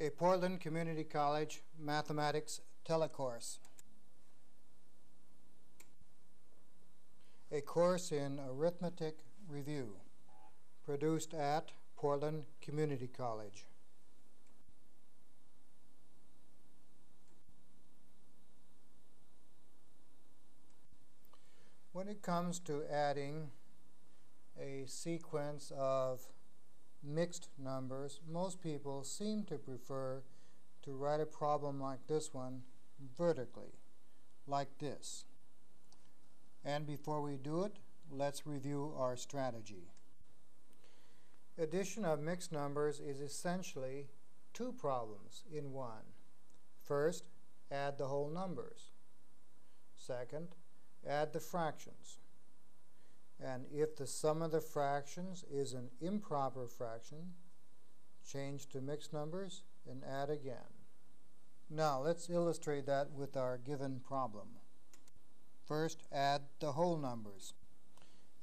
a Portland Community College mathematics telecourse. A course in arithmetic review, produced at Portland Community College. When it comes to adding a sequence of mixed numbers, most people seem to prefer to write a problem like this one vertically, like this. And before we do it, let's review our strategy. Addition of mixed numbers is essentially two problems in one. First, add the whole numbers. Second, add the fractions. And if the sum of the fractions is an improper fraction, change to mixed numbers and add again. Now let's illustrate that with our given problem. First, add the whole numbers,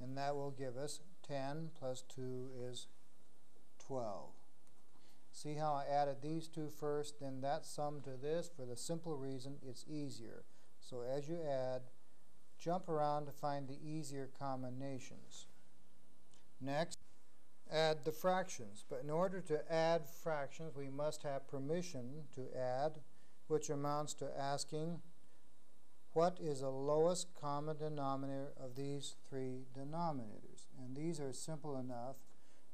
and that will give us 10 plus 2 is 12. See how I added these two first, then that sum to this, for the simple reason it's easier. So as you add, jump around to find the easier combinations. Next, add the fractions. But in order to add fractions, we must have permission to add, which amounts to asking what is the lowest common denominator of these three denominators. And these are simple enough.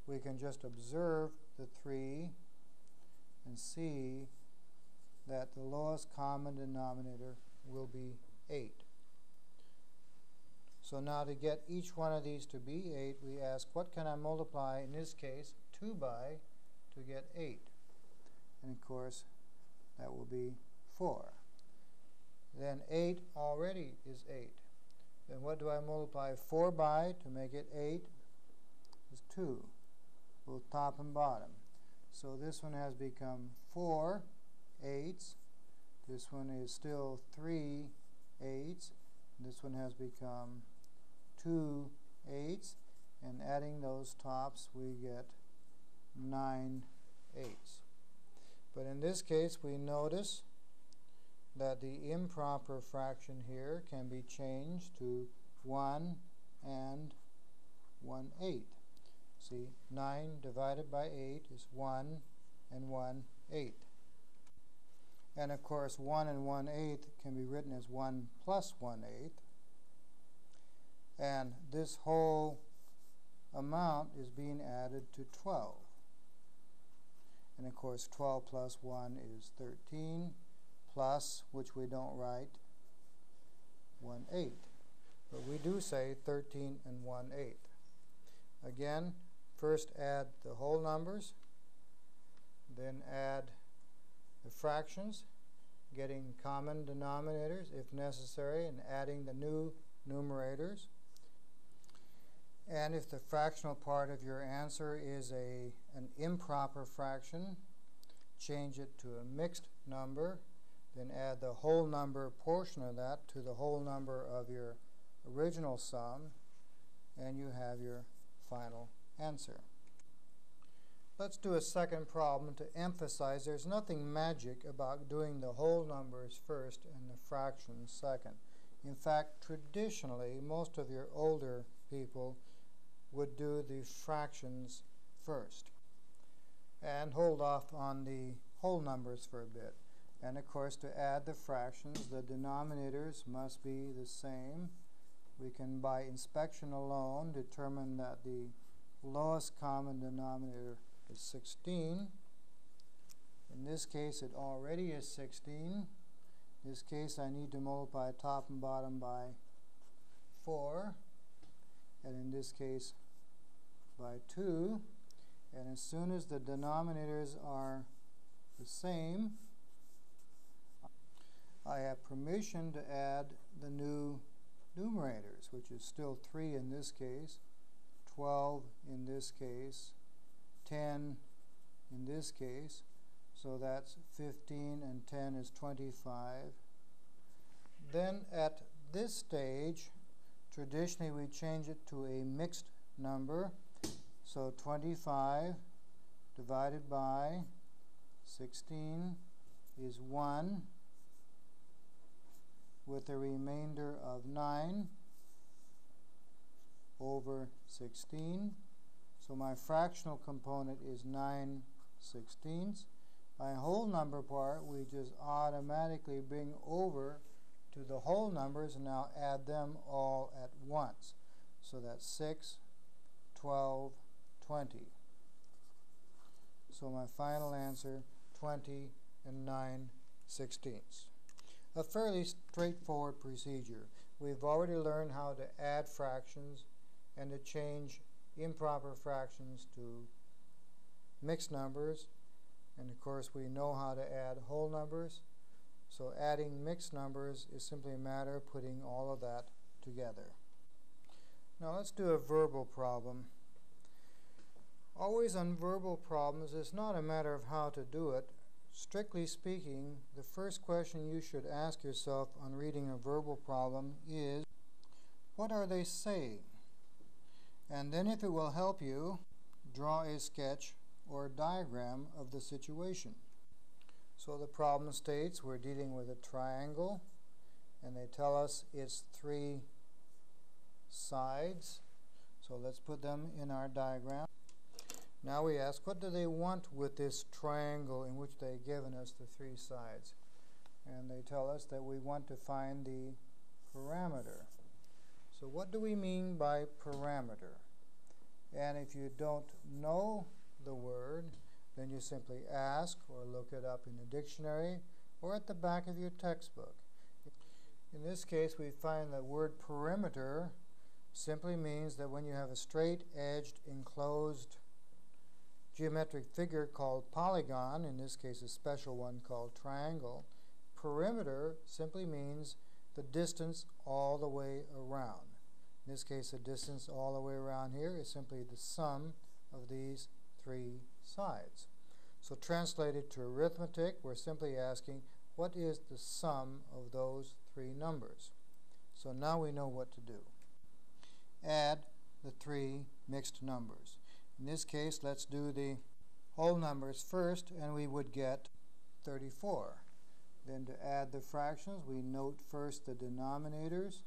We can just observe the 3 and see that the lowest common denominator will be 8. So now to get each one of these to be 8, we ask what can I multiply, in this case 2 by, to get 8. And of course that will be 4. Then 8 already is 8. Then what do I multiply 4 by to make it 8? Is 2, both top and bottom. So this one has become 4 eighths. This one is still 3 eighths. This one has become 2 eighths, and adding those tops we get 9 eighths. But in this case we notice that the improper fraction here can be changed to 1 and 1/8. See, 9 divided by 8 is 1 and 1/8. And of course 1 and 1/8 can be written as 1 plus 1/8. And this whole amount is being added to 12. And of course 12 plus 1 is 13, plus, which we don't write, 1/8. But we do say 13 and 1/8. Again, first add the whole numbers, then add the fractions, getting common denominators if necessary, and adding the new numerators. And if the fractional part of your answer is an improper fraction, change it to a mixed number, then add the whole number portion of that to the whole number of your original sum, and you have your final answer. Let's do a second problem to emphasize there's nothing magic about doing the whole numbers first and the fractions second. In fact, traditionally, most of your older people would do the fractions first and hold off on the whole numbers for a bit. And of course, to add the fractions, the denominators must be the same. We can, by inspection alone, determine that the lowest common denominator is 16. In this case, it already is 16. In this case, I need to multiply top and bottom by 4. And in this case, by 2. And as soon as the denominators are the same, I have permission to add the new numerators, which is still 3 in this case, 12 in this case, 10 in this case, so that's 15 and 10 is 25. Then at this stage, traditionally we change it to a mixed number, so 25 divided by 16 is 1 with a remainder of 9 over 16. So my fractional component is 9/16. My whole number part, we just automatically bring over to the whole numbers and now add them all at once. So that's 6, 12, 20. So my final answer, 20 and 9/16. A fairly straightforward procedure. We've already learned how to add fractions and to change improper fractions to mixed numbers. And of course we know how to add whole numbers. So adding mixed numbers is simply a matter of putting all of that together. Now let's do a verbal problem. Always on verbal problems, it's not a matter of how to do it. Strictly speaking, the first question you should ask yourself on reading a verbal problem is, what are they saying? And then if it will help you, draw a sketch or diagram of the situation. So the problem states we're dealing with a triangle, and they tell us it's 3 sides. So let's put them in our diagram. Now we ask, what do they want with this triangle in which they've given us the 3 sides? And they tell us that we want to find the parameter. So what do we mean by parameter? And if you don't know the word, then you simply ask or look it up in a dictionary or at the back of your textbook. In this case, we find the word perimeter simply means that when you have a straight-edged enclosed geometric figure called polygon, in this case a special one called triangle, perimeter simply means the distance all the way around. In this case, the distance all the way around here is simply the sum of these 3 sides. So translated to arithmetic, we're simply asking, what is the sum of those 3 numbers? So now we know what to do. Add the 3 mixed numbers. In this case, let's do the whole numbers first, and we would get 34. Then to add the fractions, we note first the denominators,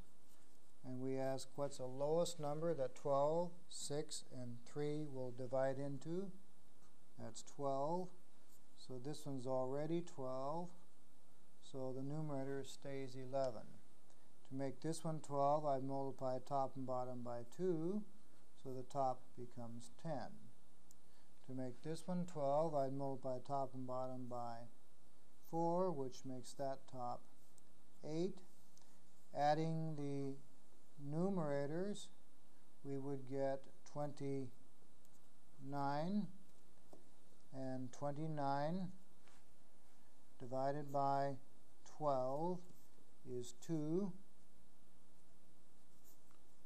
and we ask what's the lowest number that 12, 6, and 3 will divide into. That's 12. So this one's already 12. So the numerator stays 11. To make this one 12, I multiply top and bottom by 2. So the top becomes 10. To make this one 12, I'd multiply top and bottom by 4, which makes that top 8. Adding the numerators, we would get 29, and 29 divided by 12 is 2,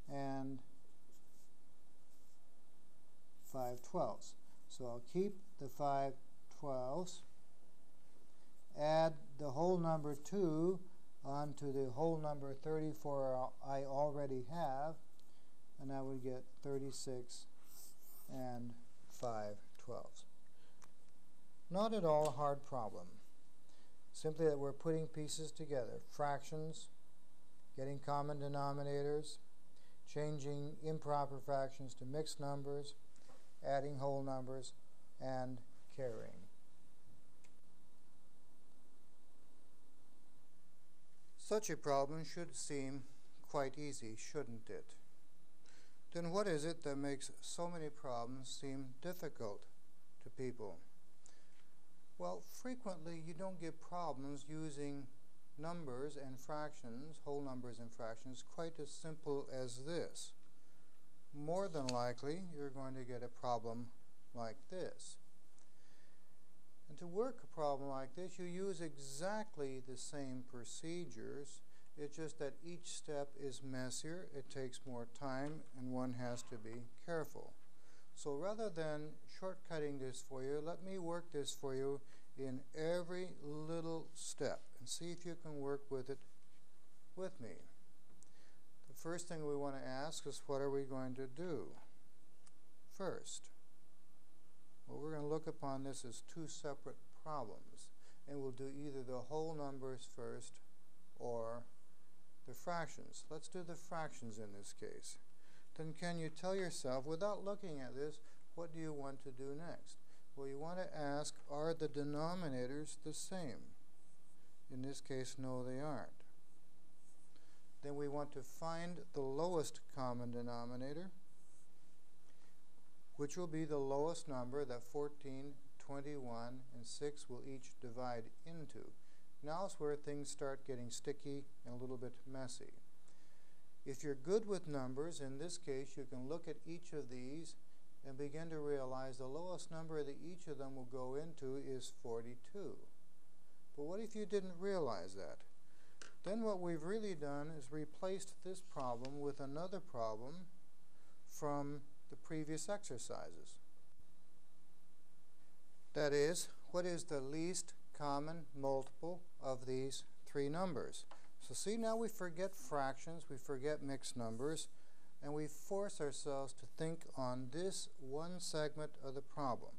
and 5/12. So I'll keep the 5/12, add the whole number 2 onto the whole number 34 I already have, and I would get 36 and 5/12. Not at all a hard problem. Simply that we're putting pieces together, fractions, getting common denominators, changing improper fractions to mixed numbers, adding whole numbers, and carrying. Such a problem should seem quite easy, shouldn't it? Then what is it that makes so many problems seem difficult to people? Well, frequently you don't get problems using numbers and fractions, whole numbers and fractions, quite as simple as this. More than likely, you're going to get a problem like this. And to work a problem like this, you use exactly the same procedures. It's just that each step is messier, it takes more time, and one has to be careful. So rather than shortcutting this for you, let me work this for you in every little step and see if you can work with it with me. The first thing we want to ask is, what are we going to do first? Well, we're going to look upon this as 2 separate problems. And we'll do either the whole numbers first or the fractions. Let's do the fractions in this case. Then can you tell yourself, without looking at this, what do you want to do next? Well, you want to ask, are the denominators the same? In this case, no, they aren't. Then we want to find the lowest common denominator, which will be the lowest number that 14, 21, and 6 will each divide into. Now is where things start getting sticky and a little bit messy. If you're good with numbers, in this case, you can look at each of these and begin to realize the lowest number that each of them will go into is 42. But what if you didn't realize that? Then what we've really done is replaced this problem with another problem from the previous exercises. That is, what is the least common multiple of these three numbers? So see, now we forget fractions, we forget mixed numbers, and we force ourselves to think on this one segment of the problem.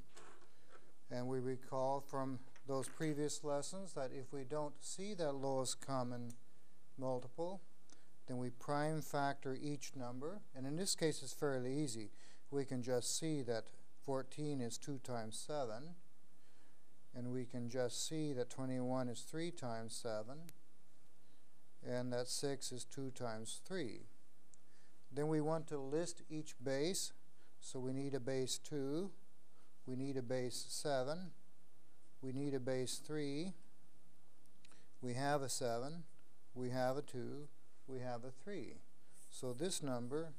And we recall from those previous lessons that if we don't see that lowest common multiple, then we prime factor each number. And in this case, it's fairly easy. We can just see that 14 is 2 times 7, and we can just see that 21 is 3 times 7, and that 6 is 2 times 3. Then we want to list each base, so we need a base 2, we need a base 7, we need a base 3, we have a 7, we have a 2, we have a 3. So this number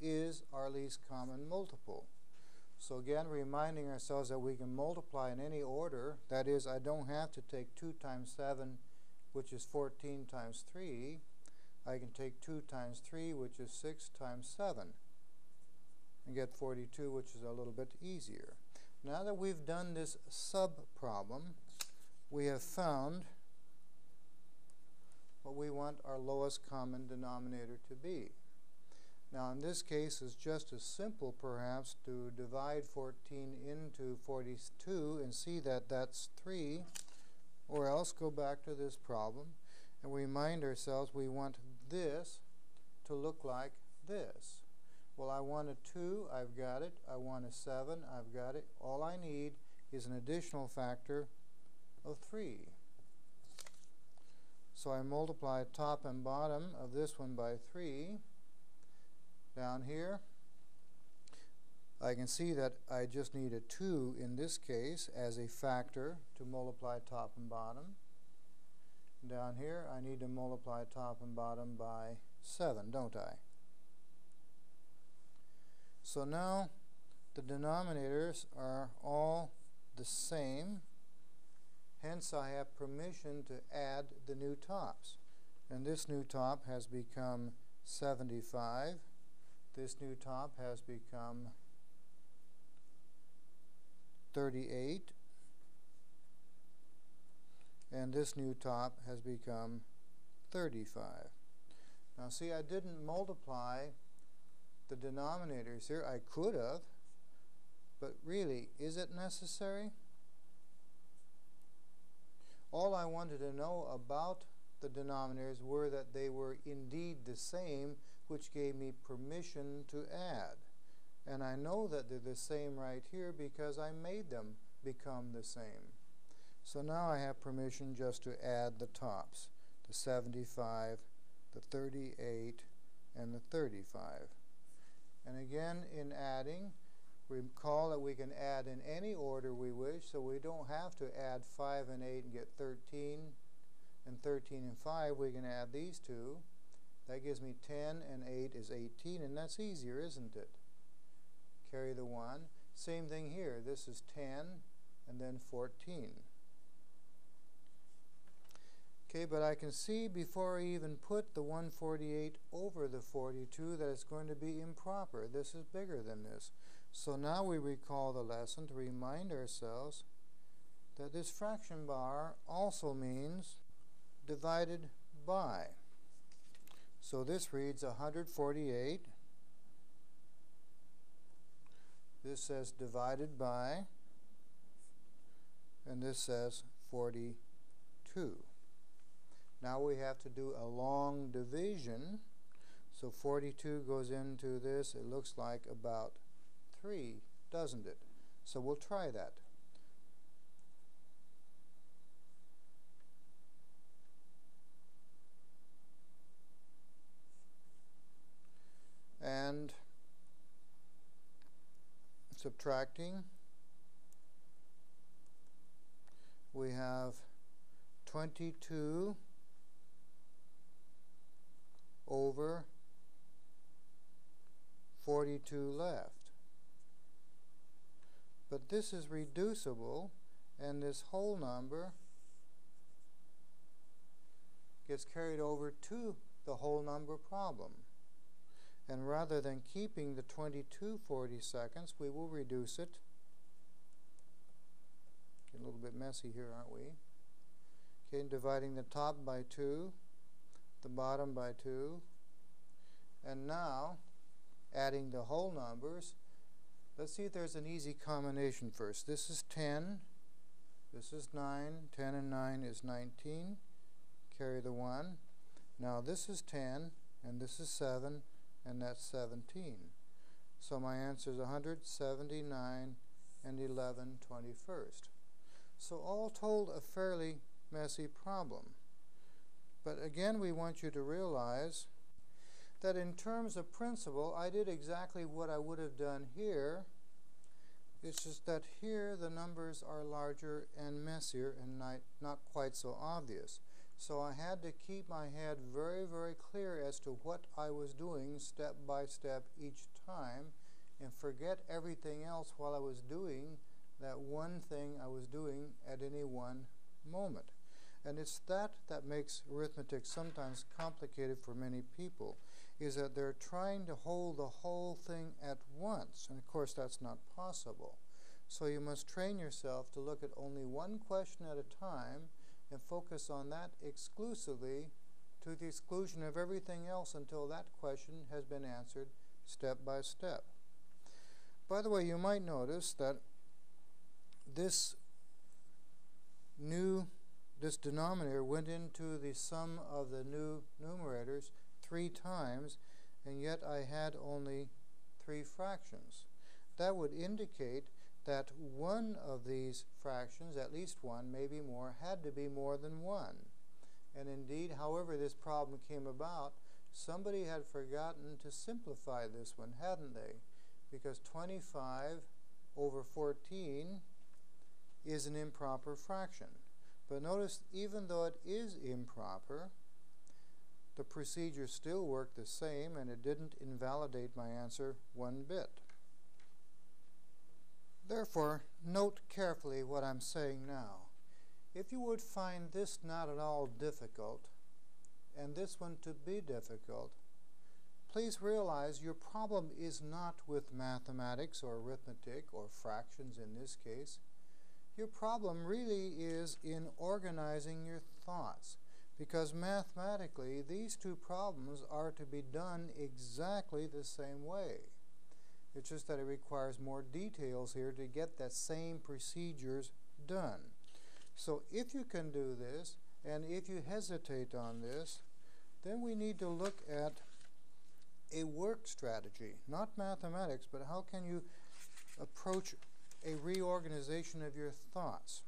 is our least common multiple. So again, reminding ourselves that we can multiply in any order. That is, I don't have to take 2 times 7, which is 14 times 3. I can take 2 times 3, which is 6 times 7, and get 42, which is a little bit easier. Now that we've done this sub-problem, we have found what we want our lowest common denominator to be. Now in this case, it's just as simple perhaps to divide 14 into 42 and see that that's 3, or else go back to this problem and remind ourselves we want this to look like this. Well, I want a 2, I've got it. I want a 7, I've got it. All I need is an additional factor of 3. So I multiply top and bottom of this one by 3. Down here, I can see that I just need a 2 in this case as a factor to multiply top and bottom. Down here, I need to multiply top and bottom by 7, don't I? So now the denominators are all the same. Hence, I have permission to add the new tops. And this new top has become 75. This new top has become 38. And this new top has become 35. Now see, I didn't multiply the denominators here. I could have, but really, is it necessary? All I wanted to know about the denominators were that they were indeed the same, which gave me permission to add. And I know that they're the same right here because I made them become the same. So now I have permission just to add the tops, the 75, the 38, and the 35. And again, in adding, recall that we can add in any order we wish, so we don't have to add 5 and 8 and get 13, and 13 and 5. We can add these two. That gives me 10 and 8 is 18, and that's easier, isn't it? Carry the 1. Same thing here. This is 10 and then 14. Okay, but I can see before I even put the 148 over the 42 that it's going to be improper. This is bigger than this. So now we recall the lesson to remind ourselves that this fraction bar also means divided by. So this reads 148. This says divided by, and this says 42. Now we have to do a long division. So 42 goes into this. It looks like about 3, doesn't it? So we'll try that. And subtracting, we have 22 over 42 left. But this is reducible, and this whole number gets carried over to the whole number problem. And rather than keeping the 22 42nds, we will reduce it. Get a little bit messy here, aren't we? Okay, dividing the top by 2, the bottom by 2, and now adding the whole numbers. Let's see if there's an easy combination first. This is 10, this is 9, 10 and 9 is 19, carry the 1. Now this is 10, and this is 7, and that's 17. So my answer is 179 and 11/21. So all told, a fairly messy problem. But again, we want you to realize that in terms of principle, I did exactly what I would have done here. It's just that here the numbers are larger and messier and not quite so obvious. So I had to keep my head very, very clear as to what I was doing step by step each time, and forget everything else while I was doing that one thing I was doing at any one moment. And it's that makes arithmetic sometimes complicated for many people, is that they're trying to hold the whole thing at once, and of course that's not possible. So you must train yourself to look at only one question at a time and focus on that exclusively, to the exclusion of everything else until that question has been answered step by step. By the way, you might notice that this denominator went into the sum of the new numerators 3 times, and yet I had only 3 fractions. That would indicate that one of these fractions, at least one, maybe more, had to be more than 1. And indeed, however this problem came about, somebody had forgotten to simplify this one, hadn't they? Because 25 over 14 is an improper fraction. But notice, even though it is improper, the procedure still worked the same, and it didn't invalidate my answer one bit. Therefore, note carefully what I'm saying now. If you would find this not at all difficult, and this one to be difficult, please realize your problem is not with mathematics or arithmetic or fractions in this case. Your problem really is in organizing your thoughts, because mathematically these two problems are to be done exactly the same way. It's just that it requires more details here to get that same procedures done. So if you can do this, and if you hesitate on this, then we need to look at a work strategy, not mathematics, but how can you approach a reorganization of your thoughts.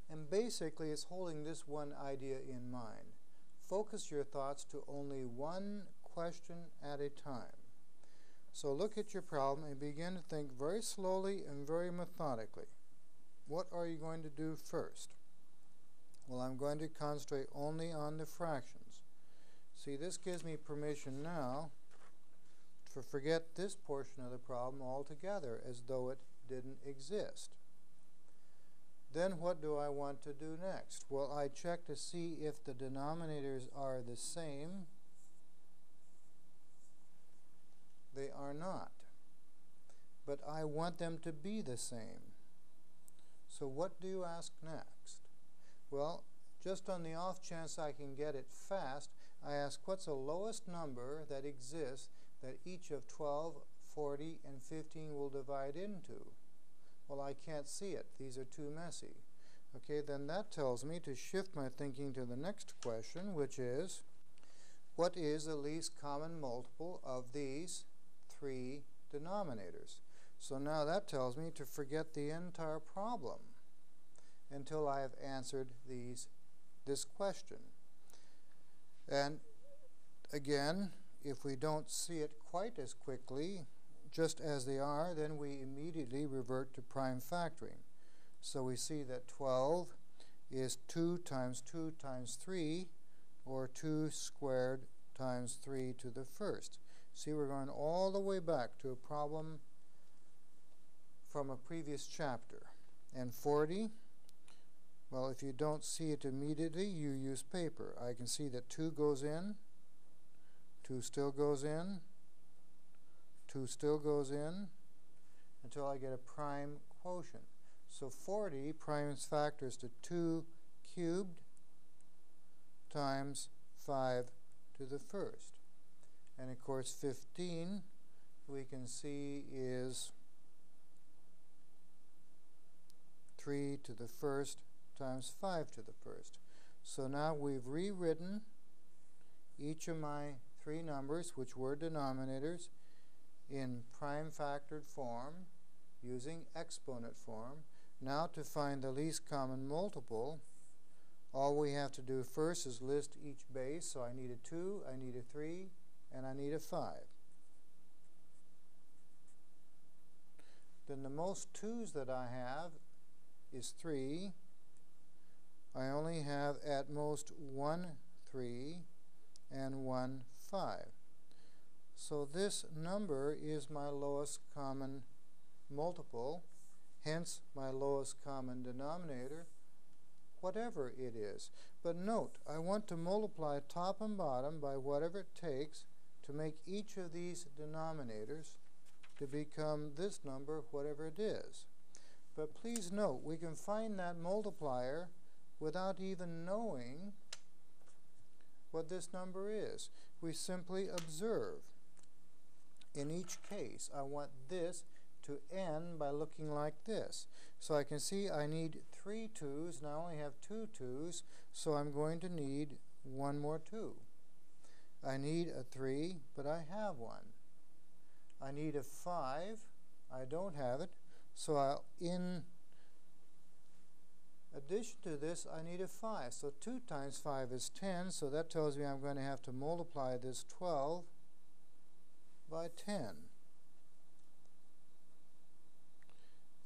And basically it's holding this one idea in mind. Focus your thoughts to only one question at a time. So look at your problem and begin to think very slowly and very methodically. What are you going to do first? Well, I'm going to concentrate only on the fractions. See, this gives me permission now to forget this portion of the problem altogether, as though it didn't exist. Then what do I want to do next? Well, I check to see if the denominators are the same. They are not. But I want them to be the same. So what do you ask next? Well, just on the off chance I can get it fast, I ask what's the lowest number that exists that each of 12, 40, and 15 will divide into? Well, I can't see it. These are too messy. Okay, then that tells me to shift my thinking to the next question, which is, what is the least common multiple of these three denominators? So now that tells me to forget the entire problem until I have answered this question. And again, if we don't see it quite as quickly, just as they are, then we immediately revert to prime factoring. So we see that 12 is 2 times 2 times 3, or 2 squared times 3 to the first. See, we're going all the way back to a problem from a previous chapter. And 40, well, if you don't see it immediately, you use paper. I can see that 2 goes in, 2 still goes in, 2 still goes in, until I get a prime quotient. So 40 prime factors to 2 cubed times 5 to the first. And of course 15 we can see is 3 to the first times 5 to the first. So now we've rewritten each of my three numbers, which were denominators, in prime factored form using exponent form. Now to find the least common multiple, all we have to do first is list each base. So I need a 2, I need a 3, and I need a 5. Then the most 2's that I have is 3. I only have at most 1 3 and 1 5. So this number is my lowest common multiple, hence my lowest common denominator, whatever it is. But note, I want to multiply top and bottom by whatever it takes to make each of these denominators to become this number, whatever it is. But please note, we can find that multiplier without even knowing what this number is. We simply observe. In each case, I want this to end by looking like this. So I can see I need 3 2's, and I only have 2 2's, so I'm going to need one more 2. I need a 3, but I have one. I need a 5. I don't have it, so in addition to this, I need a 5. So 2 times 5 is 10, so that tells me I'm going to have to multiply this 12 by 10.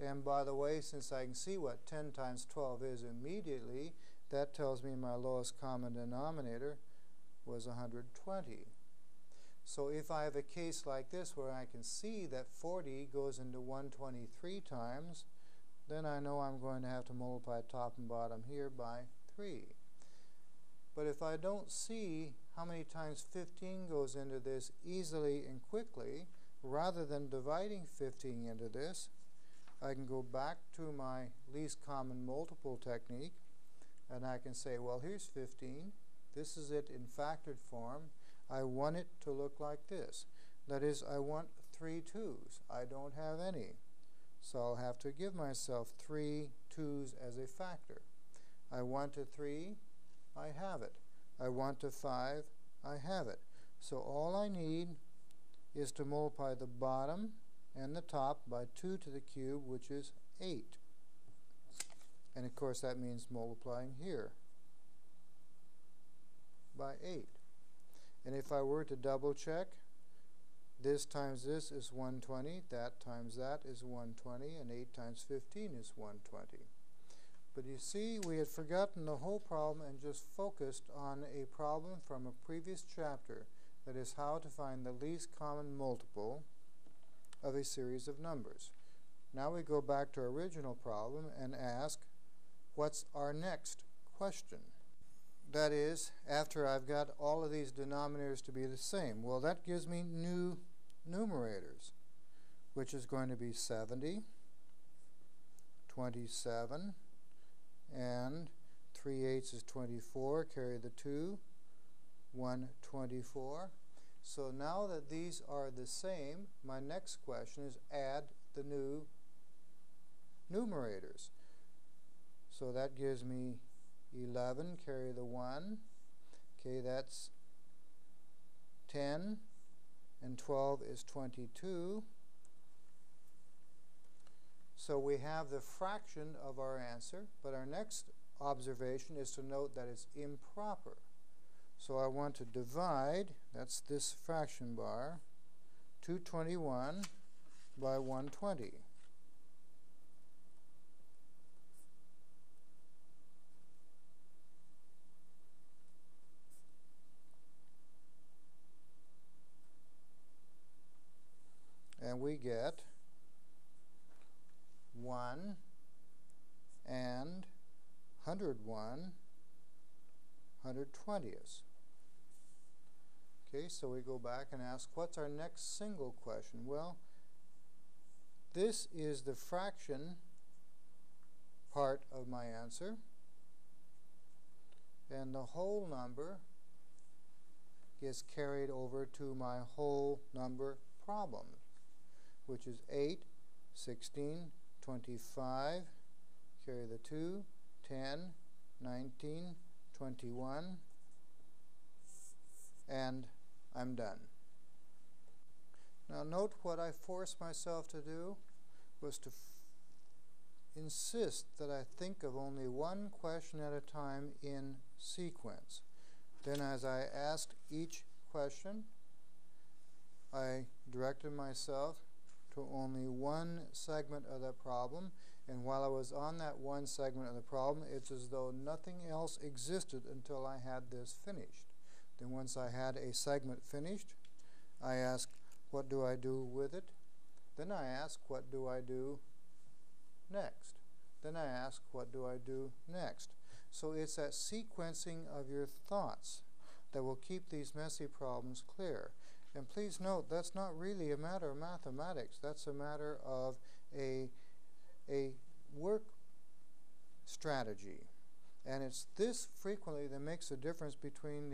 And by the way, since I can see what 10 times 12 is immediately, that tells me my lowest common denominator was 120. So if I have a case like this where I can see that 40 goes into 123 times, then I know I'm going to have to multiply top and bottom here by 3. But if I don't see how many times 15 goes into this easily and quickly, rather than dividing 15 into this, I can go back to my least common multiple technique, and I can say, well, here's 15. This is it in factored form. I want it to look like this. That is, I want 3 2's. I don't have any. So I'll have to give myself 3 2's as a factor. I want a 3. I have it. I want a 5. I have it. So all I need is to multiply the bottom and the top by 2 to the cube, which is 8. And of course that means multiplying here by 8. And if I were to double check, this times this is 120, that times that is 120, and 8 times 15 is 120. But you see, we had forgotten the whole problem and just focused on a problem from a previous chapter, that is how to find the least common multiple of a series of numbers. Now we go back to our original problem and ask, what's our next question? That is, after I've got all of these denominators to be the same. Well, that gives me new numerators, which is going to be 70, 27, and 3/8 is 24, carry the 2, 124. So now that these are the same, my next question is add the new numerators. So that gives me 11, carry the 1. Okay, that's 10, and 12 is 22. So we have the fraction of our answer, but our next observation is to note that it's improper. So I want to divide, that's this fraction bar, 221 by 120. And we get 1 and 101 120ths. Okay, so we go back and ask, what's our next single question? Well, this is the fraction part of my answer, and the whole number is carried over to my whole number problem, which is 8, 16, 25, carry the 2, 10, 19, 21, and I'm done. Now note what I forced myself to do was to insist that I think of only one question at a time in sequence. Then as I asked each question, I directed myself to only one segment of the problem, and while I was on that one segment of the problem, it's as though nothing else existed until I had this finished. Then once I had a segment finished, I asked, what do I do with it? Then I asked, what do I do next? Then I asked, what do I do next? So it's that sequencing of your thoughts that will keep these messy problems clear. And please note, that's not really a matter of mathematics. That's a matter of a work strategy. And it's this frequently that makes a difference between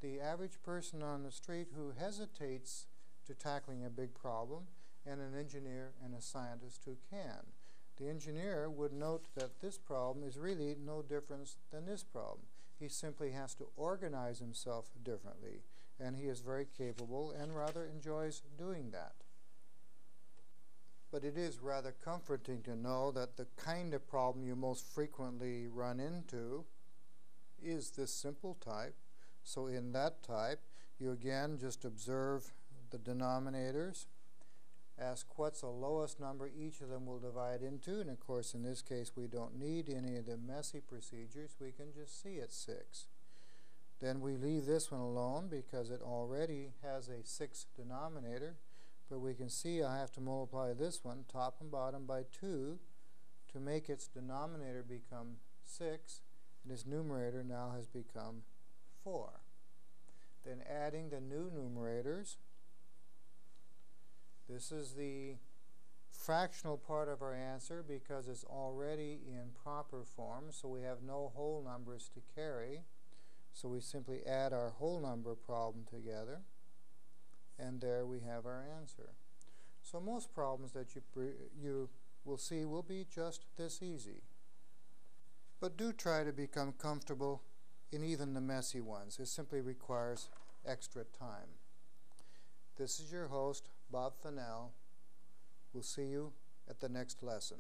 the average person on the street who hesitates to tackling a big problem and an engineer and a scientist who can. The engineer would note that this problem is really no different than this problem. He simply has to organize himself differently, and he is very capable and rather enjoys doing that. But it is rather comforting to know that the kind of problem you most frequently run into is this simple type. So in that type, you again just observe the denominators, ask what's the lowest number each of them will divide into, and of course in this case we don't need any of the messy procedures, we can just see it's 6. Then we leave this one alone because it already has a 6 denominator, but we can see I have to multiply this one, top and bottom, by 2 to make its denominator become 6, and its numerator now has become 4. Then adding the new numerators, this is the fractional part of our answer because it's already in proper form, so we have no whole numbers to carry. So we simply add our whole number problem together, and there we have our answer. So most problems that you will see will be just this easy. But do try to become comfortable in even the messy ones. It simply requires extra time. This is your host, Bob Fennell. We'll see you at the next lesson.